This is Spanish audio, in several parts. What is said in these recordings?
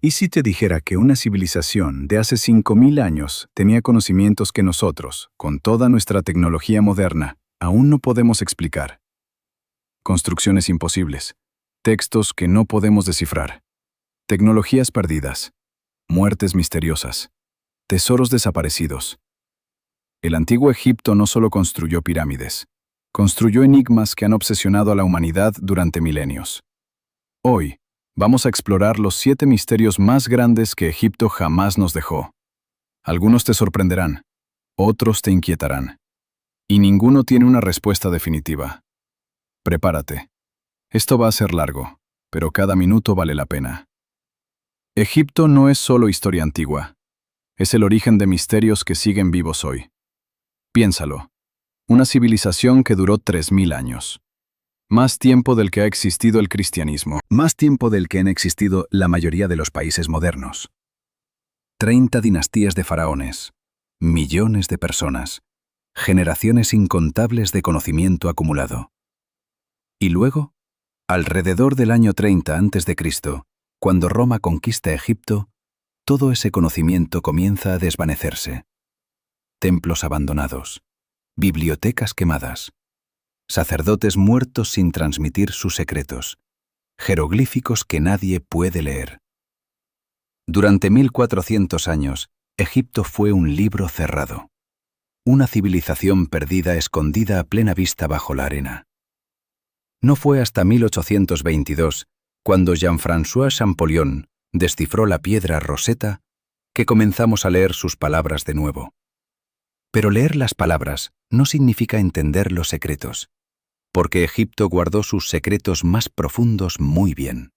¿Y si te dijera que una civilización de hace 5000 años tenía conocimientos que nosotros, con toda nuestra tecnología moderna, aún no podemos explicar? Construcciones imposibles, textos que no podemos descifrar, tecnologías perdidas, muertes misteriosas, tesoros desaparecidos. El antiguo Egipto no solo construyó pirámides, construyó enigmas que han obsesionado a la humanidad durante milenios. Hoy, vamos a explorar los 7 misterios más grandes que Egipto jamás nos dejó. Algunos te sorprenderán, otros te inquietarán, y ninguno tiene una respuesta definitiva. Prepárate. Esto va a ser largo, pero cada minuto vale la pena. Egipto no es solo historia antigua, es el origen de misterios que siguen vivos hoy. Piénsalo, una civilización que duró 3000 años. Más tiempo del que ha existido el cristianismo. Más tiempo del que han existido la mayoría de los países modernos. 30 dinastías de faraones. Millones de personas. Generaciones incontables de conocimiento acumulado. Y luego, alrededor del año 30 a.C., cuando Roma conquista Egipto, todo ese conocimiento comienza a desvanecerse. Templos abandonados. Bibliotecas quemadas. Sacerdotes muertos sin transmitir sus secretos, jeroglíficos que nadie puede leer. Durante 1400 años, Egipto fue un libro cerrado, una civilización perdida escondida a plena vista bajo la arena. No fue hasta 1822, cuando Jean-François Champollion descifró la piedra Rosetta, que comenzamos a leer sus palabras de nuevo. Pero leer las palabras no significa entender los secretos, porque Egipto guardó sus secretos más profundos muy bien.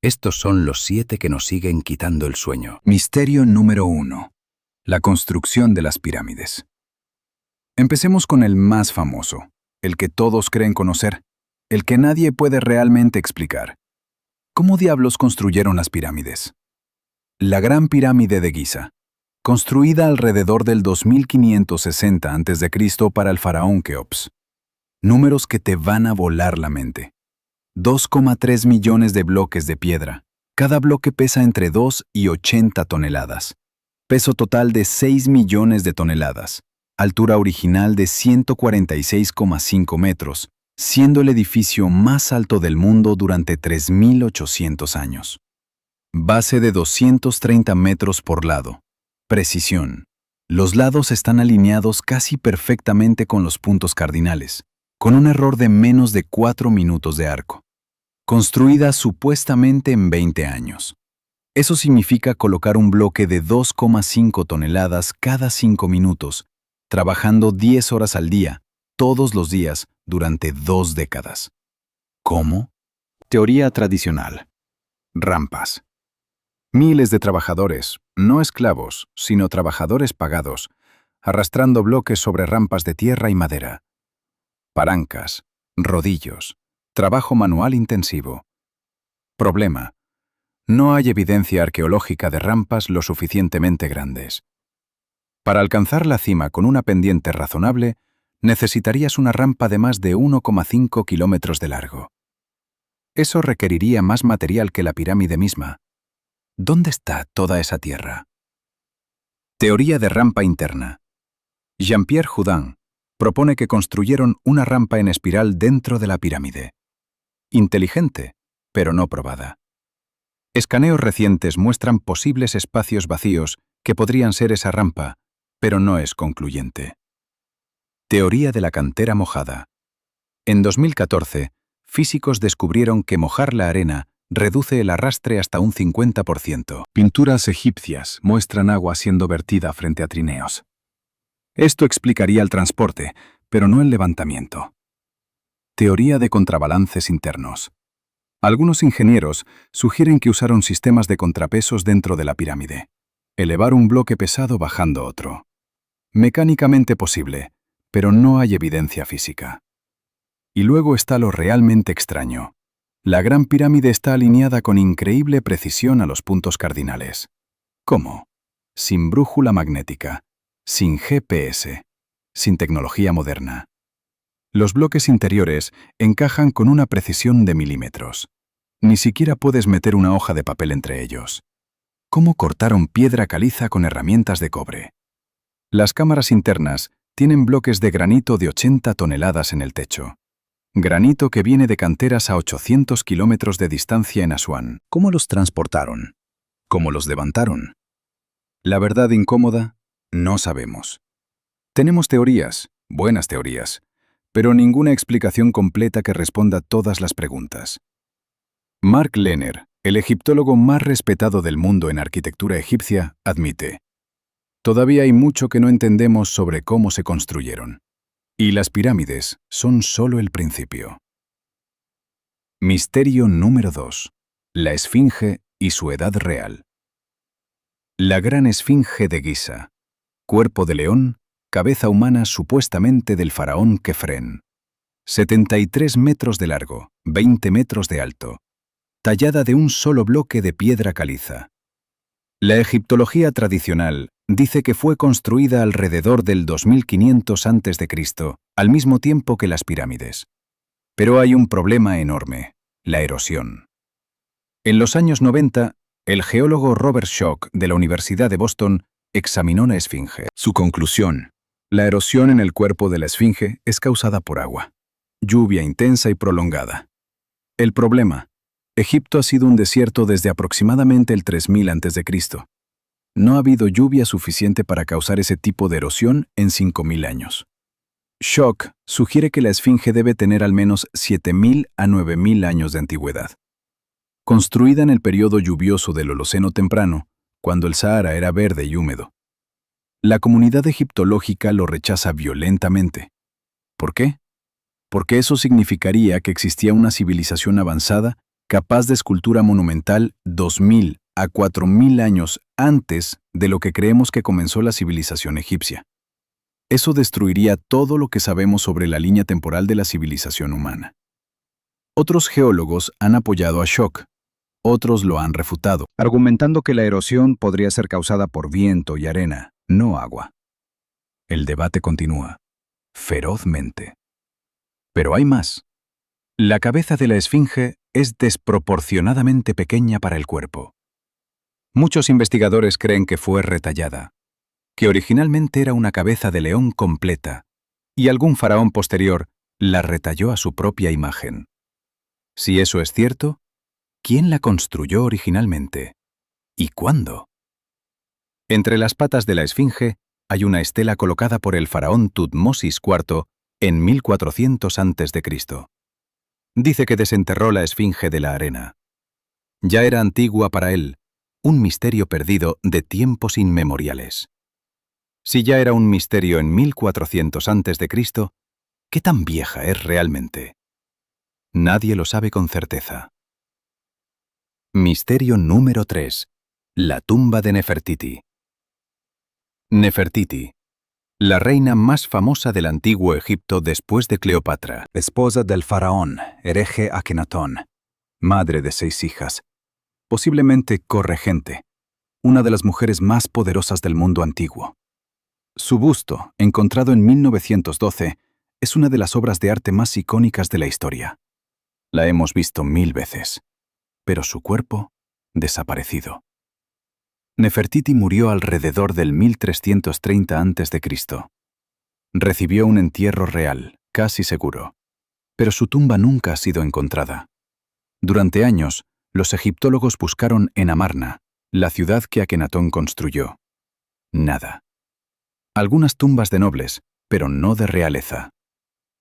Estos son los 7 que nos siguen quitando el sueño. Misterio número 1. La construcción de las pirámides. Empecemos con el más famoso, el que todos creen conocer, el que nadie puede realmente explicar. ¿Cómo diablos construyeron las pirámides? La Gran Pirámide de Giza, construida alrededor del 2560 a.C. para el faraón Keops. Números que te van a volar la mente. 2,3 millones de bloques de piedra. Cada bloque pesa entre 2 y 80 toneladas. Peso total de 6 millones de toneladas. Altura original de 146,5 metros, siendo el edificio más alto del mundo durante 3800 años. Base de 230 metros por lado. Precisión. Los lados están alineados casi perfectamente con los puntos cardinales, con un error de menos de 4 minutos de arco. Construida supuestamente en 20 años. Eso significa colocar un bloque de 2,5 toneladas cada 5 minutos, trabajando 10 horas al día, todos los días, durante 2 décadas. ¿Cómo? Teoría tradicional. Rampas. Miles de trabajadores, no esclavos, sino trabajadores pagados, arrastrando bloques sobre rampas de tierra y madera. Palancas, rodillos, trabajo manual intensivo. Problema: no hay evidencia arqueológica de rampas lo suficientemente grandes. Para alcanzar la cima con una pendiente razonable, necesitarías una rampa de más de 1,5 kilómetros de largo. Eso requeriría más material que la pirámide misma. ¿Dónde está toda esa tierra? Teoría de rampa interna. Jean-Pierre Houdin propone que construyeron una rampa en espiral dentro de la pirámide. Inteligente, pero no probada. Escaneos recientes muestran posibles espacios vacíos que podrían ser esa rampa, pero no es concluyente. Teoría de la cantera mojada. En 2014, físicos descubrieron que mojar la arena reduce el arrastre hasta un 50%. Pinturas egipcias muestran agua siendo vertida frente a trineos. Esto explicaría el transporte, pero no el levantamiento. Teoría de contrabalances internos. Algunos ingenieros sugieren que usaron sistemas de contrapesos dentro de la pirámide. Elevar un bloque pesado bajando otro. Mecánicamente posible, pero no hay evidencia física. Y luego está lo realmente extraño. La Gran Pirámide está alineada con increíble precisión a los puntos cardinales. ¿Cómo? Sin brújula magnética, sin GPS, sin tecnología moderna. Los bloques interiores encajan con una precisión de milímetros. Ni siquiera puedes meter una hoja de papel entre ellos. cómo cortaron piedra caliza con herramientas de cobre. Las cámaras internas tienen bloques de granito de 80 toneladas en el techo. Granito que viene de canteras a 800 kilómetros de distancia en Asuán. ¿Cómo los transportaron? ¿Cómo los levantaron? La verdad incómoda, no sabemos. Tenemos teorías, buenas teorías, pero ninguna explicación completa que responda todas las preguntas. Mark Lehner, el egiptólogo más respetado del mundo en arquitectura egipcia, admite: todavía hay mucho que no entendemos sobre cómo se construyeron. Y las pirámides son solo el principio. Misterio número 2. La Esfinge y su edad real. La gran Esfinge de Giza. Cuerpo de león, cabeza humana supuestamente del faraón Kefren. 73 metros de largo, 20 metros de alto. Tallada de un solo bloque de piedra caliza. La egiptología tradicional dice que fue construida alrededor del 2500 a.C., al mismo tiempo que las pirámides. Pero hay un problema enorme: la erosión. En los años 90, el geólogo Robert Schoch de la Universidad de Boston examinó la Esfinge. Su conclusión: la erosión en el cuerpo de la Esfinge es causada por agua, lluvia intensa y prolongada. El problema: Egipto ha sido un desierto desde aproximadamente el 3000 a.C. No ha habido lluvia suficiente para causar ese tipo de erosión en 5000 años. Schoch sugiere que la Esfinge debe tener al menos 7000 a 9000 años de antigüedad. Construida en el periodo lluvioso del Holoceno temprano, cuando el Sahara era verde y húmedo. La comunidad egiptológica lo rechaza violentamente. ¿Por qué? Porque eso significaría que existía una civilización avanzada capaz de escultura monumental 2000 a 4000 años antes de lo que creemos que comenzó la civilización egipcia. Eso destruiría todo lo que sabemos sobre la línea temporal de la civilización humana. Otros geólogos han apoyado a Schoch, otros lo han refutado, argumentando que la erosión podría ser causada por viento y arena, no agua. El debate continúa, ferozmente. Pero hay más. La cabeza de la Esfinge es desproporcionadamente pequeña para el cuerpo. Muchos investigadores creen que fue retallada, que originalmente era una cabeza de león completa, y algún faraón posterior la retalló a su propia imagen. Si eso es cierto, ¿quién la construyó originalmente? ¿Y cuándo? Entre las patas de la Esfinge hay una estela colocada por el faraón Tutmosis IV en 1400 a.C. Dice que desenterró la Esfinge de la arena. Ya era antigua para él, un misterio perdido de tiempos inmemoriales. Si ya era un misterio en 1400 a.C., ¿qué tan vieja es realmente? Nadie lo sabe con certeza. Misterio número 3. La tumba de Nefertiti. Nefertiti, la reina más famosa del antiguo Egipto después de Cleopatra, esposa del faraón hereje Akenatón, madre de 6 hijas, posiblemente corregente, una de las mujeres más poderosas del mundo antiguo. Su busto, encontrado en 1912, es una de las obras de arte más icónicas de la historia. La hemos visto 1000 veces, pero su cuerpo, desaparecido. Nefertiti murió alrededor del 1330 a.C. Recibió un entierro real, casi seguro, pero su tumba nunca ha sido encontrada. Durante años, los egiptólogos buscaron en Amarna, la ciudad que Akenatón construyó. Nada. Algunas tumbas de nobles, pero no de realeza.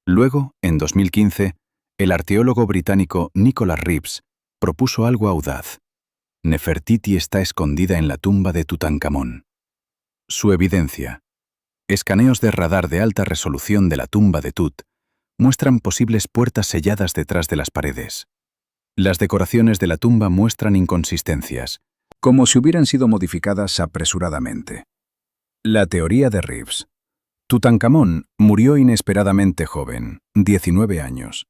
Luego, en 2015, el arqueólogo británico Nicholas Reeves propuso algo audaz. Nefertiti está escondida en la tumba de Tutankamón. Su evidencia. Escaneos de radar de alta resolución de la tumba de Tut muestran posibles puertas selladas detrás de las paredes. Las decoraciones de la tumba muestran inconsistencias, como si hubieran sido modificadas apresuradamente. La teoría de Reeves. Tutankamón murió inesperadamente joven, 19 años.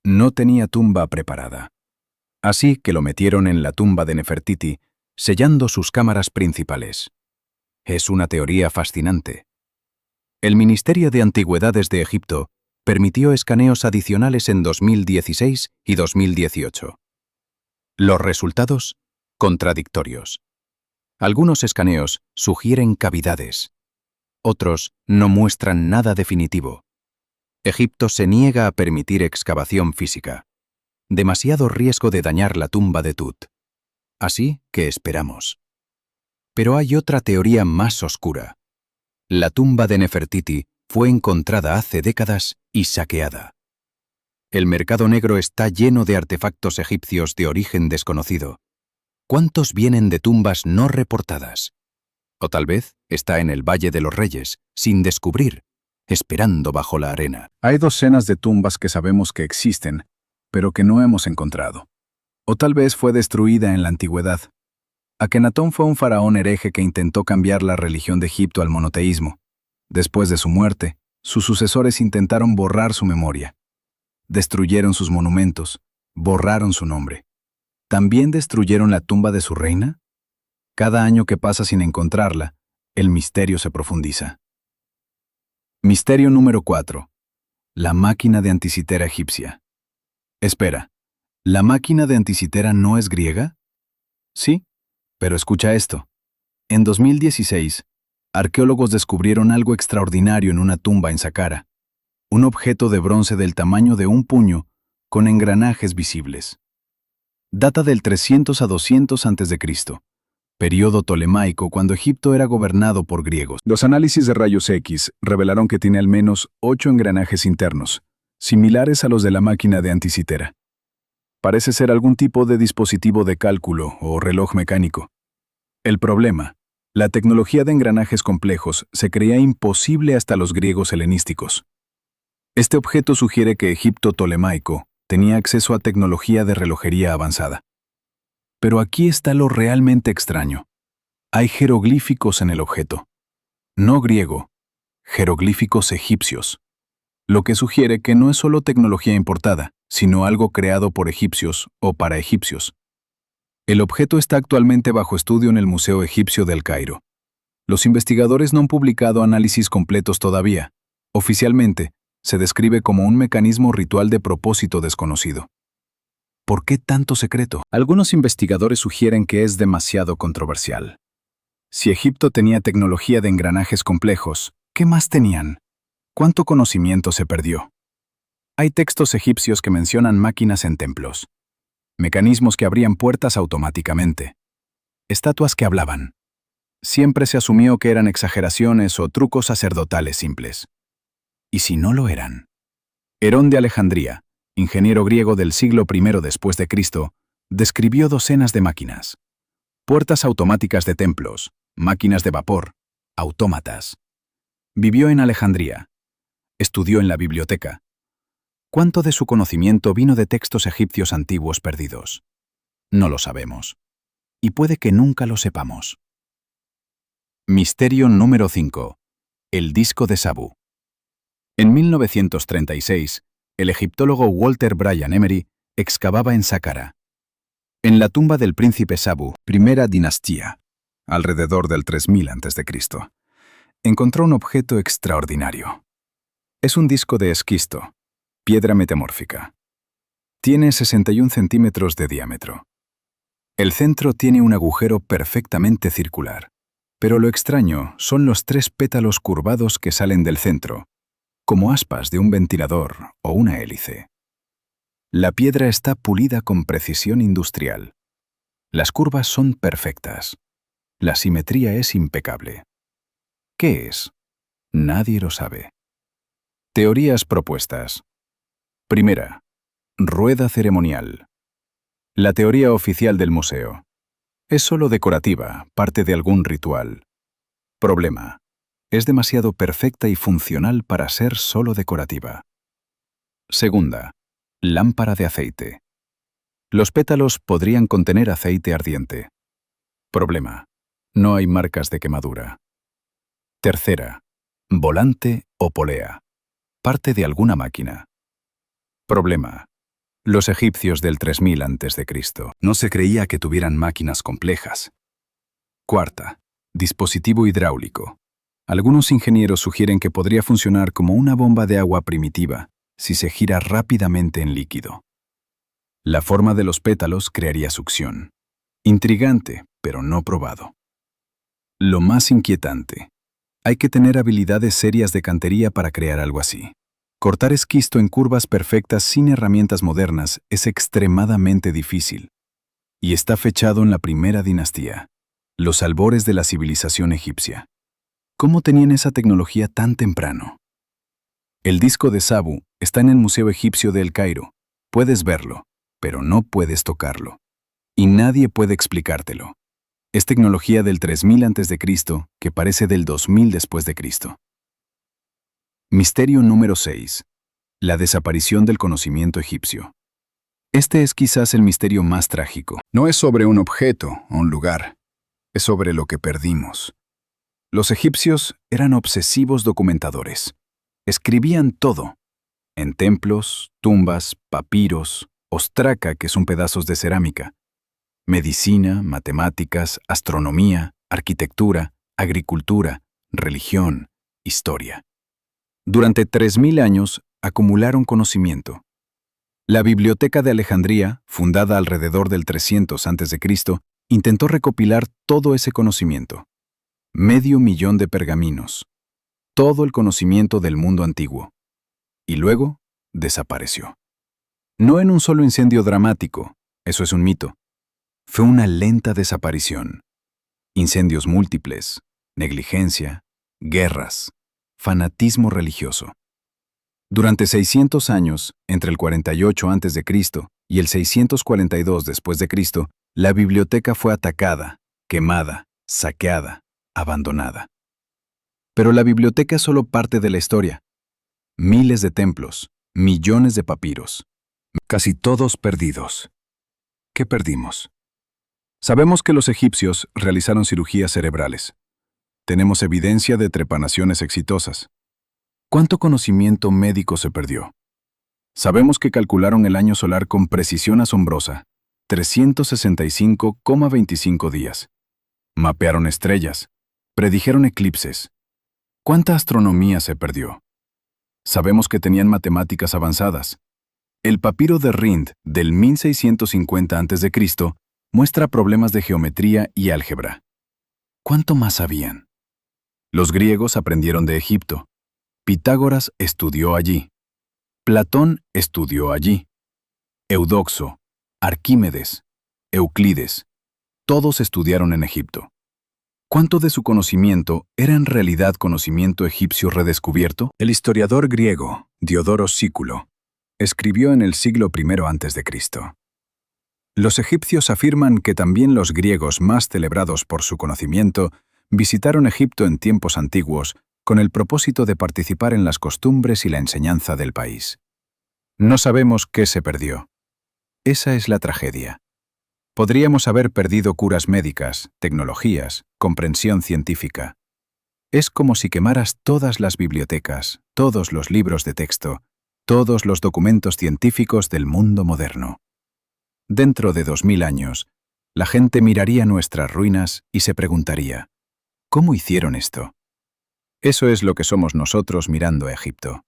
No tenía tumba preparada. Así que lo metieron en la tumba de Nefertiti, sellando sus cámaras principales. Es una teoría fascinante. El Ministerio de Antigüedades de Egipto permitió escaneos adicionales en 2016 y 2018. Los resultados, contradictorios. Algunos escaneos sugieren cavidades. Otros no muestran nada definitivo. Egipto se niega a permitir excavación física. Demasiado riesgo de dañar la tumba de Tut. Así que esperamos. Pero hay otra teoría más oscura. La tumba de Nefertiti fue encontrada hace décadas y saqueada. El mercado negro está lleno de artefactos egipcios de origen desconocido. ¿Cuántos vienen de tumbas no reportadas? O tal vez está en el Valle de los Reyes, sin descubrir, esperando bajo la arena. Hay docenas de tumbas que sabemos que existen, pero que no hemos encontrado. O tal vez fue destruida en la antigüedad. Akenatón fue un faraón hereje que intentó cambiar la religión de Egipto al monoteísmo. Después de su muerte, sus sucesores intentaron borrar su memoria. Destruyeron sus monumentos, borraron su nombre. ¿También destruyeron la tumba de su reina? Cada año que pasa sin encontrarla, el misterio se profundiza. Misterio número 4. La máquina de Anticitera egipcia. Espera, ¿la máquina de Anticitera no es griega? Sí, pero escucha esto. En 2016, arqueólogos descubrieron algo extraordinario en una tumba en Saqqara. Un objeto de bronce del tamaño de un puño, con engranajes visibles. Data del 300 a 200 a.C., periodo tolemaico cuando Egipto era gobernado por griegos. Los análisis de rayos X revelaron que tiene al menos 8 engranajes internos, similares a los de la máquina de Anticitera. Parece ser algún tipo de dispositivo de cálculo o reloj mecánico. El problema: la tecnología de engranajes complejos se creía imposible hasta los griegos helenísticos. Este objeto sugiere que Egipto tolemaico tenía acceso a tecnología de relojería avanzada. Pero aquí está lo realmente extraño. Hay jeroglíficos en el objeto. No griego, jeroglíficos egipcios. Lo que sugiere que no es solo tecnología importada, sino algo creado por egipcios o para egipcios. El objeto está actualmente bajo estudio en el Museo Egipcio del Cairo. Los investigadores no han publicado análisis completos todavía. Oficialmente, se describe como un mecanismo ritual de propósito desconocido. ¿Por qué tanto secreto? Algunos investigadores sugieren que es demasiado controversial. Si Egipto tenía tecnología de engranajes complejos, ¿qué más tenían? ¿Cuánto conocimiento se perdió? Hay textos egipcios que mencionan máquinas en templos, mecanismos que abrían puertas automáticamente, estatuas que hablaban. Siempre se asumió que eran exageraciones o trucos sacerdotales simples. ¿Y si no lo eran? Herón de Alejandría, ingeniero griego del siglo I después de Cristo, describió docenas de máquinas. Puertas automáticas de templos, máquinas de vapor, autómatas. Vivió en Alejandría. Estudió en la biblioteca. ¿Cuánto de su conocimiento vino de textos egipcios antiguos perdidos? No lo sabemos. Y puede que nunca lo sepamos. Misterio número 5. El disco de Sabu. En 1936, el egiptólogo Walter Bryan Emery excavaba en Saqqara. En la tumba del príncipe Sabu, primera dinastía, alrededor del 3000 a.C., encontró un objeto extraordinario. Es un disco de esquisto, piedra metamórfica. Tiene 61 centímetros de diámetro. El centro tiene un agujero perfectamente circular, pero lo extraño son los 3 pétalos curvados que salen del centro, como aspas de un ventilador o una hélice. La piedra está pulida con precisión industrial. Las curvas son perfectas. La simetría es impecable. ¿Qué es? Nadie lo sabe. Teorías propuestas. Primera, rueda ceremonial. La teoría oficial del museo. Es solo decorativa, parte de algún ritual. Problema. Es demasiado perfecta y funcional para ser solo decorativa. Segunda, lámpara de aceite. Los pétalos podrían contener aceite ardiente. Problema. No hay marcas de quemadura. Tercera, volante o polea. Parte de alguna máquina. Problema. Los egipcios del 3000 a.C. no se creía que tuvieran máquinas complejas. Cuarta, dispositivo hidráulico. Algunos ingenieros sugieren que podría funcionar como una bomba de agua primitiva si se gira rápidamente en líquido. La forma de los pétalos crearía succión. Intrigante, pero no probado. Lo más inquietante. Hay que tener habilidades serias de cantería para crear algo así. Cortar esquisto en curvas perfectas sin herramientas modernas es extremadamente difícil. Y está fechado en la primera dinastía, los albores de la civilización egipcia. ¿Cómo tenían esa tecnología tan temprano? El disco de Sabu está en el Museo Egipcio de El Cairo. Puedes verlo, pero no puedes tocarlo. Y nadie puede explicártelo. Es tecnología del 3000 a.C. que parece del 2000 después de Cristo. Misterio número 6. La desaparición del conocimiento egipcio. Este es quizás el misterio más trágico. No es sobre un objeto o un lugar, es sobre lo que perdimos. Los egipcios eran obsesivos documentadores. Escribían todo, en templos, tumbas, papiros, ostraca, que son pedazos de cerámica, medicina, matemáticas, astronomía, arquitectura, agricultura, religión, historia. Durante 3000 años acumularon conocimiento. La Biblioteca de Alejandría, fundada alrededor del 300 a.C., intentó recopilar todo ese conocimiento. 500,000 de pergaminos. Todo el conocimiento del mundo antiguo. Y luego, desapareció. No en un solo incendio dramático, eso es un mito. Fue una lenta desaparición. Incendios múltiples, negligencia, guerras, fanatismo religioso. Durante 600 años, entre el 48 a.C. y el 642 después de Cristo, la biblioteca fue atacada, quemada, saqueada, abandonada. Pero la biblioteca es solo parte de la historia. Miles de templos, millones de papiros, casi todos perdidos. ¿Qué perdimos? Sabemos que los egipcios realizaron cirugías cerebrales. Tenemos evidencia de trepanaciones exitosas. ¿Cuánto conocimiento médico se perdió? Sabemos que calcularon el año solar con precisión asombrosa, 365,25 días. Mapearon estrellas, predijeron eclipses. ¿Cuánta astronomía se perdió? Sabemos que tenían matemáticas avanzadas. El papiro de Rind del 1650 a.C. muestra problemas de geometría y álgebra. ¿Cuánto más sabían? Los griegos aprendieron de Egipto. Pitágoras estudió allí. Platón estudió allí. Eudoxo, Arquímedes, Euclides, todos estudiaron en Egipto. ¿Cuánto de su conocimiento era en realidad conocimiento egipcio redescubierto? El historiador griego, Diodoro Sículo, escribió en el siglo I a.C. Los egipcios afirman que también los griegos más celebrados por su conocimiento visitaron Egipto en tiempos antiguos con el propósito de participar en las costumbres y la enseñanza del país. No sabemos qué se perdió. Esa es la tragedia. Podríamos haber perdido curas médicas, tecnologías, comprensión científica. Es como si quemaras todas las bibliotecas, todos los libros de texto, todos los documentos científicos del mundo moderno. Dentro de 2000 años, la gente miraría nuestras ruinas y se preguntaría, ¿cómo hicieron esto? Eso es lo que somos nosotros mirando a Egipto.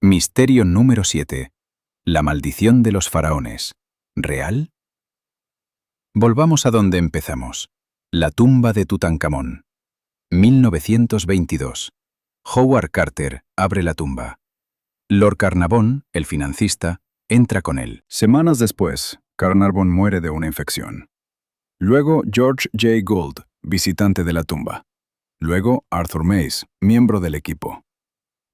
Misterio número 7. La maldición de los faraones. ¿Real? Volvamos a donde empezamos. La tumba de Tutankamón. 1922. Howard Carter abre la tumba. Lord Carnarvon, el financista, entra con él. Semanas después, Carnarvon muere de una infección. Luego George J. Gould, visitante de la tumba. Luego Arthur Mace, miembro del equipo.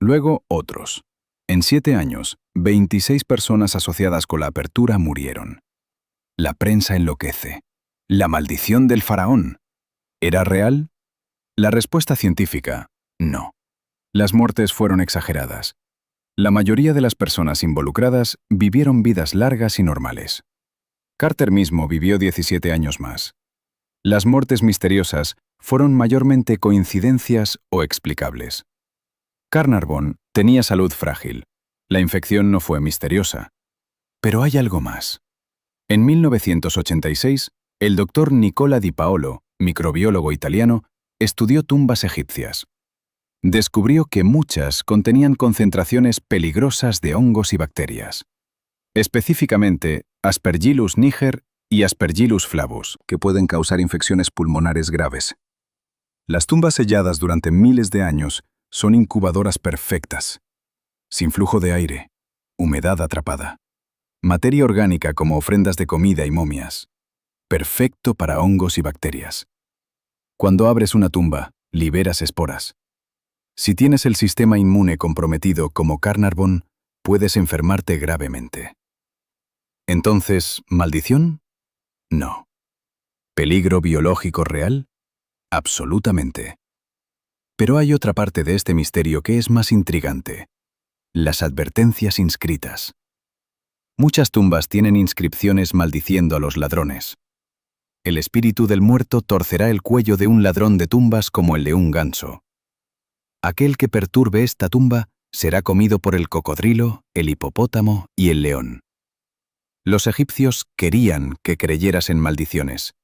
Luego otros. En 7 años, 26 personas asociadas con la apertura murieron. La prensa enloquece. ¿La maldición del faraón? ¿Era real? La respuesta científica, no. Las muertes fueron exageradas. La mayoría de las personas involucradas vivieron vidas largas y normales. Carter mismo vivió 17 años más. Las muertes misteriosas fueron mayormente coincidencias o explicables. Carnarvon tenía salud frágil. La infección no fue misteriosa. Pero hay algo más. En 1986, el doctor Nicola Di Paolo, microbiólogo italiano, estudió tumbas egipcias. Descubrió que muchas contenían concentraciones peligrosas de hongos y bacterias. Específicamente, Aspergillus niger y Aspergillus flavus, que pueden causar infecciones pulmonares graves. Las tumbas selladas durante miles de años son incubadoras perfectas, sin flujo de aire, humedad atrapada, materia orgánica como ofrendas de comida y momias, perfecto para hongos y bacterias. Cuando abres una tumba, liberas esporas. Si tienes el sistema inmune comprometido como Carnarvon, puedes enfermarte gravemente. Entonces, ¿maldición? No. ¿Peligro biológico real? Absolutamente. Pero hay otra parte de este misterio que es más intrigante: las advertencias inscritas. Muchas tumbas tienen inscripciones maldiciendo a los ladrones. El espíritu del muerto torcerá el cuello de un ladrón de tumbas como el de un ganso. Aquel que perturbe esta tumba será comido por el cocodrilo, el hipopótamo y el león. Los egipcios querían que creyeras en maldiciones.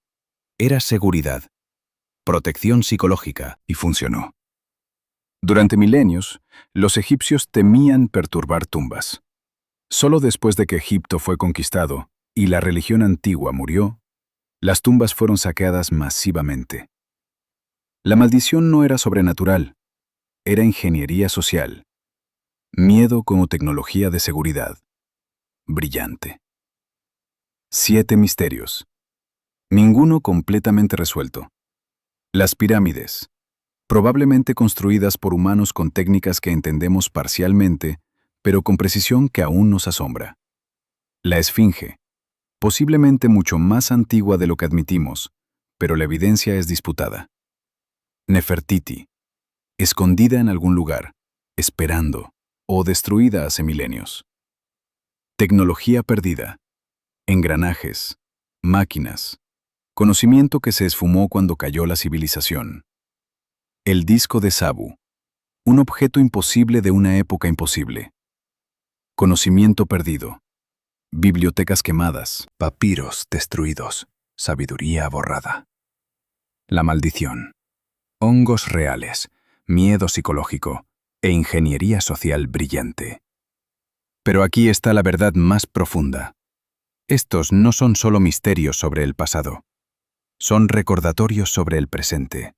Era seguridad, protección psicológica, y funcionó. Durante milenios, los egipcios temían perturbar tumbas. Solo después de que Egipto fue conquistado y la religión antigua murió, las tumbas fueron saqueadas masivamente. La maldición no era sobrenatural, era ingeniería social. Miedo como tecnología de seguridad. Brillante. 7 misterios. Ninguno completamente resuelto. Las pirámides, probablemente construidas por humanos con técnicas que entendemos parcialmente, pero con precisión que aún nos asombra. La Esfinge, posiblemente mucho más antigua de lo que admitimos, pero la evidencia es disputada. Nefertiti, escondida en algún lugar, esperando, o destruida hace milenios. Tecnología perdida, engranajes, máquinas, conocimiento que se esfumó cuando cayó la civilización. El disco de Sabu, un objeto imposible de una época imposible. Conocimiento perdido, bibliotecas quemadas, papiros destruidos, sabiduría borrada. La maldición, hongos reales, miedo psicológico e ingeniería social brillante. Pero aquí está la verdad más profunda. Estos no son solo misterios sobre el pasado, son recordatorios sobre el presente.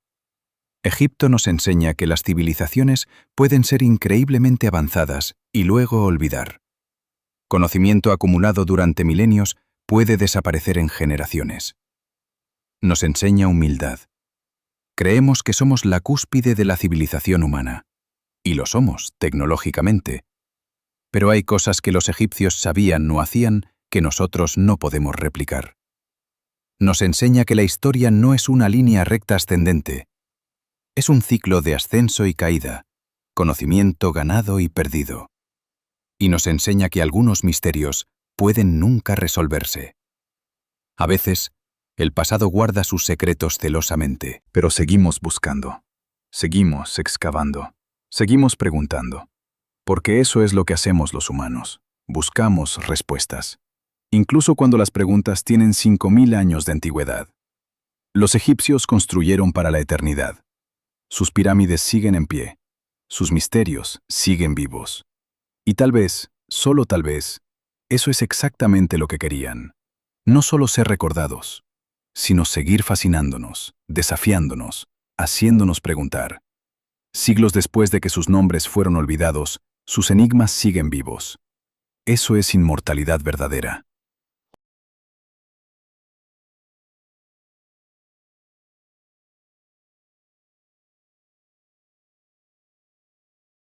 Egipto nos enseña que las civilizaciones pueden ser increíblemente avanzadas y luego olvidar. Conocimiento acumulado durante milenios puede desaparecer en generaciones. Nos enseña humildad. Creemos que somos la cúspide de la civilización humana, y lo somos tecnológicamente. Pero hay cosas que los egipcios sabían o hacían que nosotros no podemos replicar. Nos enseña que la historia no es una línea recta ascendente. Es un ciclo de ascenso y caída, conocimiento ganado y perdido. Y nos enseña que algunos misterios pueden nunca resolverse. A veces, el pasado guarda sus secretos celosamente. Pero seguimos buscando, seguimos excavando, seguimos preguntando. Porque eso es lo que hacemos los humanos. Buscamos respuestas. Incluso cuando las preguntas tienen 5000 años de antigüedad. Los egipcios construyeron para la eternidad. Sus pirámides siguen en pie. Sus misterios siguen vivos. Y tal vez, solo tal vez, eso es exactamente lo que querían. No solo ser recordados, sino seguir fascinándonos, desafiándonos, haciéndonos preguntar. Siglos después de que sus nombres fueron olvidados, sus enigmas siguen vivos. Eso es inmortalidad verdadera.